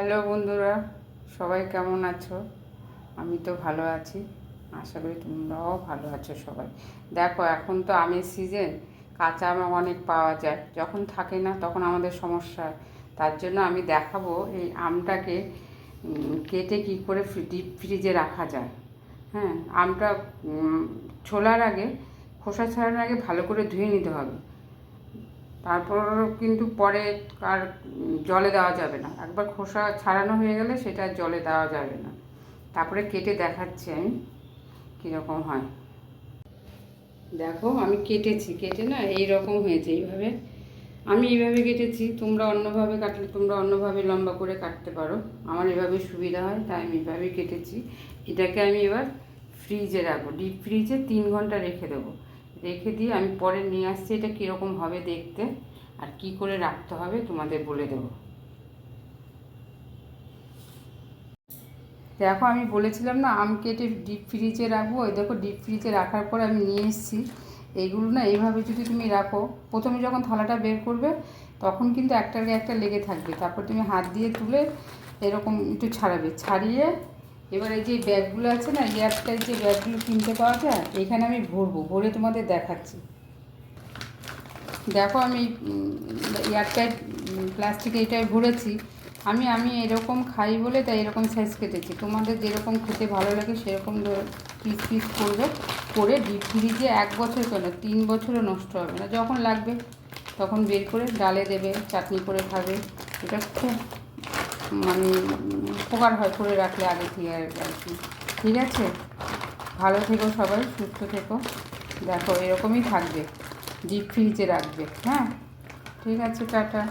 Hello বন্ধুরা, সবাই কেমন আছো? আমি তো ভালো আছি, আশা করি তোমরাও ভালো আছো সবাই। দেখো, এখন তো আমের সিজন, কাঁচা আম অনেক পাওয়া যায়, যখন থাকে না তখন আমাদের সমস্যা হয়। তার জন্য আমি দেখাবো এই আমটাকে কেটে কী করে ডিপ ফ্রিজে রাখা যায়। হ্যাঁ, আমটা ছোলার আগে, খোসা ছাড়ানোর আগে ভালো করে ধুয়ে নিতে হবে। তারপর কিন্তু পরে আর জলে দেওয়া যাবে না, একবার খোসা ছাড়ানো হয়ে গেলে সেটা জলে দেওয়া যাবে না। তারপরে কেটে দেখাচ্ছি আমি কীরকম হয়। দেখো, আমি কেটেছি, কেটে না এই রকম হয়েছে। এইভাবে আমি এইভাবে কেটেছি, তোমরা অন্যভাবে কাটলে তোমরা অন্যভাবে লম্বা করে কাটতে পারো। আমার এভাবে সুবিধা হয় তাই আমি এভাবেই কেটেছি। এটাকে আমি এবার ফ্রিজে রাখবো, ডিপ ফ্রিজে 3 ঘন্টা রেখে দেবো। রেখে দিয়ে আমি পরে নিয়ে আসছি এটা কীরকম হবে দেখতে, আর কি করে রাখতে হবে তোমাদের বলে দেবো। দেখো, আমি বলেছিলাম না আম কেটে ডিপ ফ্রিজে রাখবো। ওই দেখো, ডিপ ফ্রিজে রাখার পর আমি নিয়ে এসেছি। এইগুলো না এইভাবে যদি তুমি রাখো, প্রথমে যখন থালাটা বের করবে তখন কিন্তু একটার গায়ে একটা লেগে থাকবে। তারপর তুমি হাত দিয়ে তুলে এরকম একটু ছাড়াবে, ছাড়িয়ে এবার এই যে ব্যাগগুলো আছে না, এয়ারটাইট যে ব্যাগগুলো কিনতে পাওয়া যায়, এখানে আমি ভরবো, ভরে তোমাদের দেখাচ্ছি। দেখো, আমি এয়ারটাইট প্লাস্টিকে এটাই ভরেছি। আমি এরকম খাই বলে তাই এরকম সাইজ কেটেছি। তোমাদের যেরকম খেতে ভালো লাগে সেরকম পিস পিস করবে, করে ডিপ ফ্রিজে 1 বছর কেন 3 বছরও নষ্ট হবে না। যখন লাগবে তখন বের করে ডালে দেবে, চাটনি করে খাবে। এটা খুব মানে উপকার হয় করে রাখলে আগে থেকে আর কি। ঠিক আছে, ভালো থেকো সবাই, সুস্থ থেকো। দেখো, এরকমই থাকবে, ডিপ ফ্রিজে রাখবে। হ্যাঁ, ঠিক আছে, টাটা।